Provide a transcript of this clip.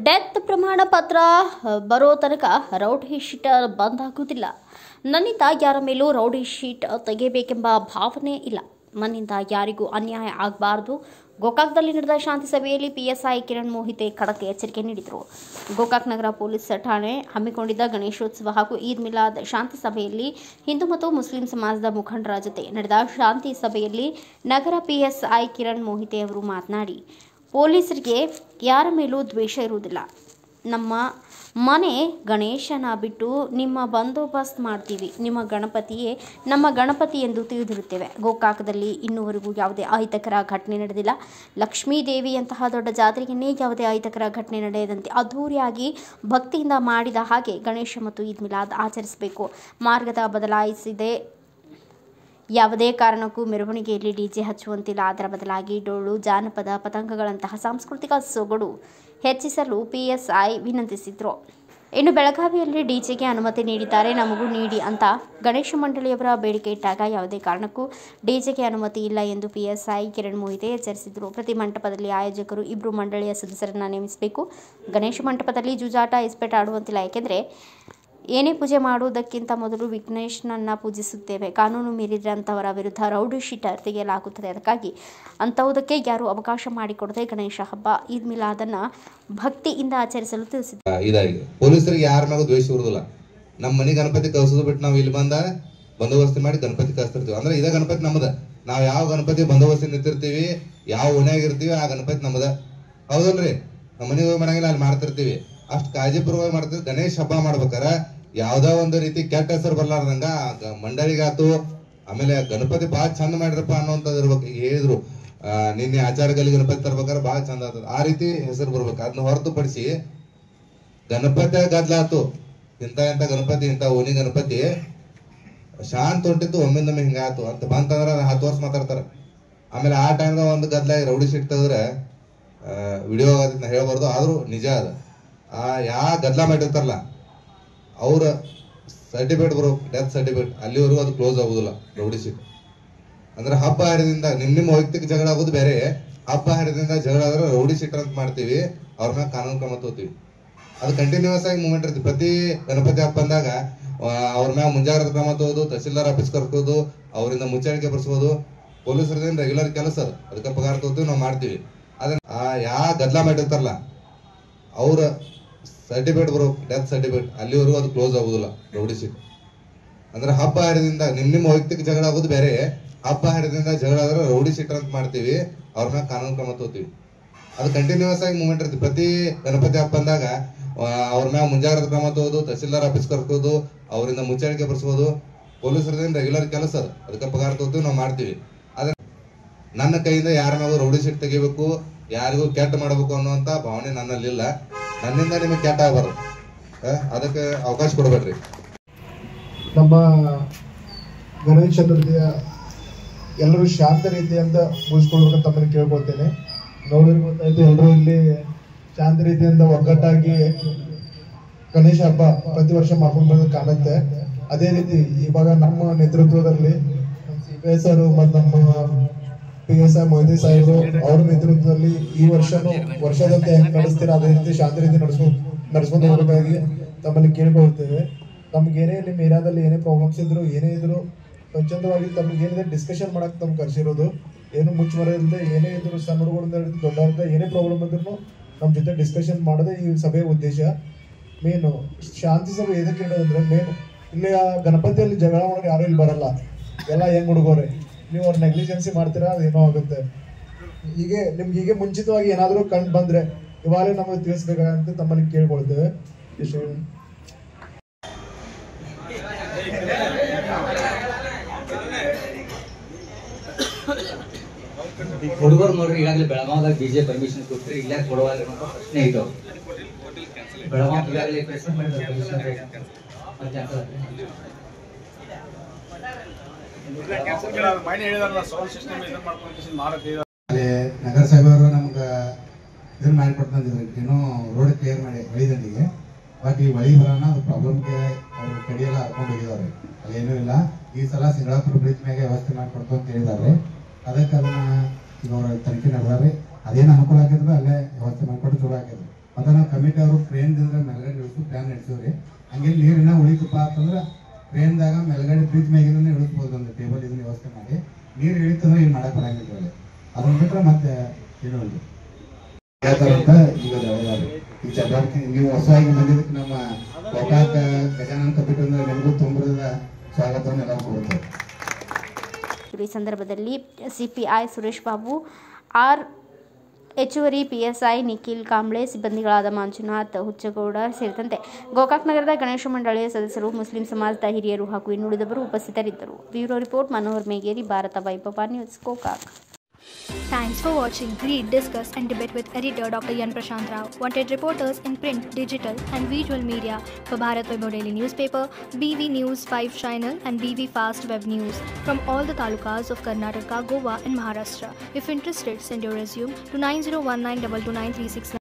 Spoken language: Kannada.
ಡೆತ್ ಪ್ರಮಾಣ ಪತ್ರ ಬರೋ ತನಕ ರೌಡಿ ಶೀಟ್ ಬಂದ್ ಆಗುವುದಿಲ್ಲ. ನನ್ನಿಂದ ಯಾರ ಮೇಲೂ ರೌಡಿ ಶೀಟ್ ತೆಗೆಯಬೇಕೆಂಬ ಭಾವನೆ ಇಲ್ಲ. ನನ್ನಿಂದ ಯಾರಿಗೂ ಅನ್ಯಾಯ ಆಗಬಾರದು. ಗೋಕಾಕ್ದಲ್ಲಿ ನಡೆದ ಶಾಂತಿ ಸಭೆಯಲ್ಲಿ ಪಿಎಸ್ಐ ಕಿರಣ್ ಮೋಹಿತೆ ಖಡಕ್ ಎಚ್ಚರಿಕೆ ನೀಡಿದರು. ಗೋಕಾಕ್ ನಗರ ಪೊಲೀಸ್ ಠಾಣೆ ಹಮ್ಮಿಕೊಂಡಿದ್ದ ಗಣೇಶೋತ್ಸವ ಹಾಗೂ ಈದ್ ಮಿಲಾದ್ ಶಾಂತಿ ಸಭೆಯಲ್ಲಿ ಹಿಂದೂ ಮತ್ತು ಮುಸ್ಲಿಂ ಸಮಾಜದ ಮುಖಂಡರ ಜೊತೆ ನಡೆದ ಶಾಂತಿ ಸಭೆಯಲ್ಲಿ ನಗರ ಪಿಎಸ್ಐ ಕಿರಣ್ ಮೋಹಿತೆ ಅವರು ಮಾತನಾಡಿ, ಪೊಲೀಸರಿಗೆ ಯಾರ ಮೇಲೂ ದ್ವೇಷ ಇರುವುದಿಲ್ಲ. ನಮ್ಮ ಮನೆ ಗಣೇಶನ ಬಿಟ್ಟು ನಿಮ್ಮ ಬಂದೋಬಸ್ತ್ ಮಾಡ್ತೀವಿ. ನಿಮ್ಮ ಗಣಪತಿಯೇ ನಮ್ಮ ಗಣಪತಿ ಎಂದು ತಿಳಿದಿರುತ್ತೇವೆ. ಗೋಕಾಕದಲ್ಲಿ ಇನ್ನೂವರೆಗೂ ಯಾವುದೇ ಅಹಿತಕರ ಘಟನೆ ನಡೆದಿಲ್ಲ. ಲಕ್ಷ್ಮೀ ದೇವಿಯಂತಹ ದೊಡ್ಡ ಜಾತ್ರೆಯನ್ನೇ ಯಾವುದೇ ಅಹಿತಕರ ಘಟನೆ ನಡೆಯದಂತೆ ಅದ್ಧೂರಿಯಾಗಿ ಭಕ್ತಿಯಿಂದ ಮಾಡಿದ ಹಾಗೆ ಗಣೇಶ ಮತ್ತು ಈದ್ ಮಿಲಾದ್ ಆಚರಿಸಬೇಕು. ಮಾರ್ಗದ ಬದಲಾಯಿಸಿದೆ. ಯಾವುದೇ ಕಾರಣಕ್ಕೂ ಮೆರವಣಿಗೆಯಲ್ಲಿ ಡಿಜೆ ಹಚ್ಚುವಂತಿಲ್ಲ. ಅದರ ಬದಲಾಗಿ ಡೊಳ್ಳು, ಜಾನಪದ, ಪತಂಗಗಳಂತಹ ಸಾಂಸ್ಕೃತಿಕ ಸೊಗಡು ಹೆಚ್ಚಿಸಲು ಪಿಎಸ್ಐ ವಿನಂತಿಸಿದರು. ಇನ್ನು ಬೆಳಗಾವಿಯಲ್ಲಿ ಡಿಜೆಗೆ ಅನುಮತಿ ನೀಡಿದ್ದಾರೆ, ನಮಗೂ ನೀಡಿ ಅಂತ ಗಣೇಶ ಮಂಡಳಿಯವರ ಬೇಡಿಕೆ ಇಟ್ಟಾಗ ಯಾವುದೇ ಕಾರಣಕ್ಕೂ ಡಿಜೆಗೆ ಅನುಮತಿ ಇಲ್ಲ ಎಂದು ಪಿಎಸ್ಐ ಕಿರಣ್ ಮೋಹಿತೆ ಎಚ್ಚರಿಸಿದರು. ಪ್ರತಿ ಮಂಟಪದಲ್ಲಿ ಆಯೋಜಕರು 2 ಮಂಡಳಿಯ ಸದಸ್ಯರನ್ನು ನೇಮಿಸಬೇಕು. ಗಣೇಶ ಮಂಟಪದಲ್ಲಿ ಜೂಜಾಟ, ಇಸ್ಪೇಟ್ ಆಡುವಂತಿಲ್ಲ. ಏಕೆಂದರೆ ಏನೇ ಪೂಜೆ ಮಾಡುವುದಕ್ಕಿಂತ ಮೊದಲು ವಿಘ್ನೇಶ್ನನ್ನ ಪೂಜಿಸುತ್ತೇವೆ. ಕಾನೂನು ಮೀರಿದರೆ ಅಂತವರ ವಿರುದ್ಧ ರೌಡಿ ಶೀಟರ್ ತೆಗೆಯಲಾಗುತ್ತದೆ. ಅದಕ್ಕಾಗಿ ಅಂತಹುದಕ್ಕೆ ಯಾರು ಅವಕಾಶ ಮಾಡಿಕೊಡದೆ ಗಣೇಶ ಹಬ್ಬ, ಈದ್ ಮಿಲಾದನ್ನ ಭಕ್ತಿಯಿಂದ ಆಚರಿಸಲು ತಿಳಿಸಿದ್ದಾರೆ. ಪೊಲೀಸರಿಗೆ ಯಾರ ಮ್ಯಾಗ ದ್ವೇಷ ಇರುವುದಿಲ್ಲ. ನಮ್ಮ ಮನೆ ಗಣಪತಿ ಕಳ್ಸೋದು ಬಿಟ್ಟು ನಾವು ಇಲ್ಲಿ ಬಂದ ಬಂದೋಬಸ್ತಿ ಮಾಡಿ ಗಣಪತಿ ಕಳಿಸ್ತಿರ್ತೀವಿ. ಅಂದ್ರೆ ಇದ ಗಣಪತಿ ನಮ್ಮದ. ನಾವು ಯಾವ ಗಣಪತಿ ಬಂದೋಬಸ್ತಿ ನಿಂತಿರ್ತೀವಿ, ಯಾವ ಓಣ್ಯಾಗಿರ್ತೀವಿ, ಆ ಗಣಪತಿ ನಮ್ಮದ. ಹೌದಲ್ರಿ? ನಮ್ಮ ಮನೆಗೆ ಹೋಗಿ ಮಾಡಂಗಿಲ್ಲ, ಅಲ್ಲಿ ಮಾಡ್ತಿರ್ತೀವಿ. ಅಷ್ಟು ಕಾಳಜಿಪೂರ್ವಕ ಮಾಡ್ತೀವಿ. ಗಣೇಶ ಹಬ್ಬ ಮಾಡ್ಬೇಕಾರ ಯಾವ್ದೋ ಒಂದು ರೀತಿ ಕೆಟ್ಟ ಹೆಸರು ಬರ್ಲಾರ್ದಂಗ ಮಂಡಳಿಗಾತು, ಆಮೇಲೆ ಗಣಪತಿ ಬಾಳ ಚಂದ ಮಾಡಿರಪ್ಪ ಅನ್ನೋಂಥದ್ದು ಇರ್ಬೇಕು. ಈಗ ಹೇಳಿದ್ರು ನಿನ್ನೆ ಆಚಾರಗಲ್ಲಿ ಗಣಪತಿ ತರ್ಬೇಕಾದ್ರೆ ಬಾಳ ಚಂದ ಆಗ್ತದ, ಆ ರೀತಿ ಹೆಸರು ಬರ್ಬೇಕು. ಅದನ್ನ ಹೊರತುಪಡಿಸಿ ಗಣಪತಿ ಗದ್ಲಾತು, ಇಂಥ ಗಣಪತಿ, ಇಂಥ ಓಣಿ ಗಣಪತಿ ಶಾಂತ ಹೊಂಟಿತ್ತು, ಒಮ್ಮಿಂದೊಮ್ಮೆ ಹಿಂಗಾತು ಅಂತ ಬಂತಂದ್ರ 10 ವರ್ಷ ಮಾತಾಡ್ತಾರ. ಆಮೇಲೆ ಆ ಟೈಮ್ದಾಗ ಒಂದು ಗದ್ಲಾಗಿ ರೌಡಿ ಶೀಟ್ ತೆಗೆದ್ರೆ ವಿಡಿಯೋ ಆಗತ್ತೆ ಹೇಳ್ಬಾರ್ದು, ಆದ್ರೂ ನಿಜ ಅದ. ಯಾವ ಗದ್ಲ ಮಾಡಿರ್ತಾರಲ್ಲ ಅವ್ರ ಸರ್ಟಿಫಿಕೇಟ್ ಬರ್ಬೇಕು, ಡೆತ್ ಸರ್ಟಿಫಿಕೇಟ್, ಅಲ್ಲಿವರೆಗೂ ಅದು ಕ್ಲೋಸ್ ಆಗುದಿಲ್ಲ ರೌಡಿ ಶೀಟ್. ಅಂದ್ರೆ ಹಬ್ಬ ಹರಿದಿಂದ ನಿಮ್ಮ ವೈಯಕ್ತಿಕ ಜಗಳ ಆಗೋದು ಬೇರೆ, ಹಬ್ಬ ಹರಿದಿಂದ ಜಗಳ ಆದ್ರೆ ರೌಡಿ ಶೀಟರ್ ಅಂತ ಮಾಡ್ತೀವಿ, ಅವ್ರ ಮ್ಯಾಗ ಕಾನೂನು ಕ್ರಮ ತಗೋತೀವಿ. ಅದು ಕಂಟಿನ್ಯೂಸ್ ಆಗಿ ಮೂವ್ಮೆಂಟ್ ಇರ್ತದೆ. ಪ್ರತಿ ಗಣಪತಿ ಹಬ್ಬ ಬಂದಾಗ ಅವ್ರ ಮ್ಯಾಗ ಮುಂಜಾಗ್ರತಾ ಕ್ರಮ ತಗೋದು, ತಹಸೀಲ್ದಾರ್ ಆಫೀಸ್ ಕರ್ಕೋದು, ಅವರಿಂದ ಮುಚ್ಚಳಿಕೆ ಬರ್ಸ್ಬೋದು. ಪೊಲೀಸರದಿಂದ ರೆಗ್ಯುಲರ್ ಕೆಲಸ ಅದು, ಅದಕ್ಕೆ ಪಗಾರ ತಗೋತೀವಿ, ನಾವು ಮಾಡ್ತೀವಿ. ಅದನ್ನ ಯಾವ ಗದ್ಲ ಮಾಡಿರ್ತಾರಲ್ಲ ಅವ್ರ ಸರ್ಟಿಫಿಕೇಟ್ ಬರ್ಬೇಕು, ಡೆತ್ ಸರ್ಟಿಫಿಕೇಟ್, ಅಲ್ಲಿವರೆಗೂ ಅದು ಕ್ಲೋಸ್ ಆಗುದಿಲ್ಲ ರೌಡಿ ಶೀಟ್. ಅಂದ್ರೆ ಹಬ್ಬ ಹರಿದಿಂದ ನಿಮ್ಮ ವೈಯಕ್ತಿಕ ಜಗಳ ಆಗೋದು ಬೇರೆ, ಹಬ್ಬ ಹರಿದಿಂದ ಜಗಳ ಆದ್ರೆ ರೌಡಿ ಶೀಟರ್ ಅಂತ ಮಾಡ್ತೀವಿ, ಅವ್ರ ಮ್ಯಾಗ ಕಾನೂನು ಕ್ರಮ ತಗೋತೀವಿ. ಅದು ಕಂಟಿನ್ಯೂಸ್ ಆಗಿ ಮೂವ್ಮೆಂಟ್ ಇರ್ತದೆ. ಪ್ರತಿ ಗಣಪತಿ ಹಬ್ಬ ಬಂದಾಗ ಅವ್ರ ಮ್ಯಾಗ ಮುಂಜಾಗ್ರತಾ ಕ್ರಮ ತಗೋದು, ತಹಸೀಲ್ದಾರ್ ಆಫೀಸ್ ಕರ್ಕೋದು, ಅವರಿಂದ ಮುಚ್ಚಳಿಕೆ ಬರ್ಸ್ಬೋದು. ಪೊಲೀಸರದಿಂದ ರೆಗ್ಯುಲರ್ ಕೆಲಸ ಅದು, ಅದಕ್ಕೆ ಪಗಾರ ತಗೋತೀವಿ, ನಾವು ಮಾಡ್ತೀವಿ. ಅದನ್ನ ನನ್ನ ಕೈಯಿಂದ ಯಾರ ಮ್ಯಾಗೂ ರೌಡಿ ಶೀಟ್ ತೆಗಿಬೇಕು, ಯಾರಿಗೂ ಕೆಟ್ಟ ಮಾಡಬೇಕು ಅನ್ನುವಂತ ಭಾವನೆ ನನ್ನಲ್ಲಿಲ್ಲ. ನನ್ನಿಂದ ನಿಮಗೆ ಕೆಟ್ಟ ಆಗಬಾರ್ದು, ಅದಕ್ಕೆ ಅವಕಾಶ ಕೊಡಬೇಡ್ರಿ. ನಮ್ಮ ಗಣೇಶ ಚತುರ್ಥಿಯ ಎಲ್ಲರೂ ಶಾಂತ ರೀತಿಯಿಂದ ಮುಗಿಸ್ಕೊಳ್ಬೇಕಂತ ತಮ್ಮಲ್ಲಿ ಕೇಳ್ಕೊಳ್ತೇನೆ. ನೋಡಿದ್ರೆ ಗೊತ್ತಾಯ್ತು, ಎಲ್ಲರೂ ಇಲ್ಲಿ ಶಾಂತ ರೀತಿಯಿಂದ ಒಗ್ಗಟ್ಟಾಗಿ ಗಣೇಶ ಹಬ್ಬ ಪ್ರತಿ ವರ್ಷ ಮಾಡ್ಕೊಂಡು ಬಂದು ಕಾಣುತ್ತೆ. ಅದೇ ರೀತಿ ಇವಾಗ ನಮ್ಮ ನೇತೃತ್ವದಲ್ಲಿ CPI ಸರ್ ಮತ್ತು ನಮ್ಮ PSI ಮೊಯ್ದಿ ಸಾಹೇಬರು ಅವ್ರ ನೇತೃತ್ವದಲ್ಲಿ ಈ ವರ್ಷದಂತೆ ಹೆಂಗ್ ನಡೆಸ್ತೀರಾ ಅದೇ ರೀತಿ ಶಾಂತ ರೀತಿ ನಡೆಸ್ಕೊಂಡು ಹೋಗಬೇಕಾಗಿ ತಮ್ಮಲ್ಲಿ ಕೇಳ್ಕೊಳ್ತೇವೆ. ತಮ್ಗೆ ಏನೇ ನಿಮ್ಮ ಏರಿಯಾದಲ್ಲಿ ಏನೇ ಪ್ರಾಬ್ಲಮ್ಸ್ ಇದ್ರು, ಏನೇ ಇದ್ರು ಸ್ವಚ್ಛಂದವಾಗಿ ತಮ್ಗೆ ಏನಿದೆ ಡಿಸ್ಕಷನ್ ಮಾಡಕ್ ತಮ್ಗೆ ಕರ್ಸಿರೋದು. ಏನು ಮುಚ್ಚುಮರೆ ಇಲ್ಲದೆ, ಏನೇ ಇದ್ರು ಸಣ್ಣ ಹುಡುಗರಿಂದ ಹಿಡಿದು ದೊಡ್ಡವ್ರಿಂದ ಏನೇ ಪ್ರಾಬ್ಲಮ್ ಇದ್ರು ನಮ್ಮ ಜೊತೆ ಡಿಸ್ಕಷನ್ ಮಾಡೋದೇ ಈ ಸಭೆಯ ಉದ್ದೇಶ. ಮೇನು ಶಾಂತಿ ಸಭೆ ಏನಕ್ಕೆ ಇಡೋದಂದ್ರೆ, ಮೇನ್ ಇಲ್ಲಿ ಗಣಪತಿಯಲ್ಲಿ ಜಗಳ ಮಾಡೋರು ಯಾರು ಇಲ್ಲಿ ಬರಲ್ಲ, ಎಲ್ಲ ಹೆಂಗ್ ಹುಡುಗೋರೆ. ನೀವು ಅವ್ರ ನೆಗ್ಲಿಜೆನ್ಸಿ ಮಾಡ್ತೀರಾ, ಅದೇನೋ ಆಗುತ್ತೆ. ನಿಮ್ಗೆ ಮುಂಚಿತವಾಗಿ ಏನಾದರೂ ಕಂಡು ಬಂದ್ರೆ ಇವಾಗಲೇ ನಮಗೆ ತಿಳಿಸ್ಬೇಕಾಗಂತ ತಮ್ಮಲ್ಲಿ ಕೇಳ್ಕೊಳ್ತೇವೆ. ಹುಡುಗರು ನೋಡ್ರಿ, ಈಗಾಗಲೇ ಬೆಳಗಾವದಾಗ ಡಿಜೆ ಪರ್ಮಿಷನ್ ಕೊಟ್ರಿ, ಇಲ್ಲ ಕೊಡುವಾಗ ಪ್ರಶ್ನೆ ಐತೆ. ಬೆಳಗಾವ್ ಈಗಾಗಲೇ ನಗರ ಸಾಹೇಬರು ನಮ್ಗೆ ಇದನ್ನ ಮಾಡಿಕೊಡ್ತಂದಿದ್ರು, ಏನೋ ರೋಡ್ ಕ್ಲಿಯರ್ ಮಾಡಿ ಹೊಳಿದಂಡಿಗೆ. ಬಟ್ ಈ ಹೊಳಿ ಬರೋಣ ಅದು ಪ್ರಾಬ್ಲಮ್ಗೆ ಅವರು ಕಡಿಯೆಲ್ಲ ಹರ್ಕೊಂಡು ಹೋಗಿದ್ದಾರೆ. ಅದೇನೂ ಇಲ್ಲ. ಈ ಸಲ ಸಿಂಗಳಾಪುರ ಬ್ರಿಡ್ಜ್ ಮ್ಯಾಗೆ ವ್ಯವಸ್ಥೆ ಮಾಡಿಕೊಡ್ತು ಅಂತ ಹೇಳಿದ್ದಾರೆ. ಅದಕ್ಕೆ ಅದನ್ನ ಈಗ ಅವ್ರ ತನಿಖೆ ನಡೆದಾರೆ. ಅದೇನು ಅನುಕೂಲ ಆಗಿದ್ರೆ ಅಲ್ಲೇ ವ್ಯವಸ್ಥೆ ಮಾಡಿಕೊಟ್ಟು ಚಲೋ ಆಗಿದ್ರು. ಮತ್ತು ನಾವು ಕಮಿಟಿ ಅವರು ಟ್ರೈನ್ದಿಂದ ಮೇಲ್ಗಡೆ ಇಳಿಸು ಪ್ಲಾನ್ ನಡೆಸಿವ್ರಿ. ಹಂಗೆ ನೀರಿನ ಉಳಿತಪ್ಪ ಅಂತಂದ್ರೆ ಟ್ರೈನ್ದಾಗ ಮೇಲ್ಗಡೆ ಬ್ರಿಡ್ಜ್ ಮ್ಯಾಗಿನ ಇಳಿಸ್ಬೋದು, ಒಂದು ಟೇಬಲ್ ಇದನ್ನ ವ್ಯವಸ್ಥೆ ಮಾಡಿ. ನೀರು ಇಳಿತಂದ್ರೆ ಏನು ಮಾಡಕ್ಕೆ ಬರಂಗಿಲ್ಲ. ಅದನ್ನ ಬಿಟ್ಟರೆ ಮತ್ತೆ ಏನು ಹೇಳ್ತಾರಂತ ಈಗ ಈ ಚಟುವಟಿಕೆ ನೀವು ಹೊಸದಾಗಿ ಬಂದಿದ್ದಕ್ಕೆ ನಮ್ಮ ಗೋಕಾಕ ಗಜಾನನ ಕಮಿಟಿ ನಿಮಗೂ ತುಂಬದ ಸ್ವಾಗತವನ್ನು ಎಲ್ಲ ಕೊಡ್ತಾರೆ. ಈ ಸಂದರ್ಭದಲ್ಲಿ ಸಿಪಿಐ ಸುರೇಶ್ ಬಾಬು, ಆರ್ ಹೆಚ್ಚುವರಿ PSI ನಿಖಿಲ್ ಕಾಂಬ್ಳೆ, ಸಿಬ್ಬಂದಿಗಳಾದ ಮಂಜುನಾಥ್ ಹುಚ್ಚಗೌಡ ಸೇರಿದಂತೆ ಗೋಕಾಕ್ ನಗರದ ಗಣೇಶ ಮಂಡಳಿಯ ಸದಸ್ಯರು, ಮುಸ್ಲಿಂ ಸಮಾಜದ ಹಿರಿಯರು ಹಾಗೂ ಇನ್ನುಳಿದವರು ಉಪಸ್ಥಿತರಿದ್ದರು. ಬ್ಯೂರೋ ರಿಪೋರ್ಟ್ ಮನೋಹರ್ ಮೇಗೇರಿ, ಭಾರತ ವೈಭವ news, Gokak. Thanks for watching. Read, discuss and debate with editor Dr. Yan Prashant Rao. Wanted reporters in print, digital and visual media for Bharat Vaibhav Daily Newspaper, BV News 5 Channel and BV Fast Web News from all the talukas of Karnataka, Goa and Maharashtra. If interested, send your resume to 9019229369.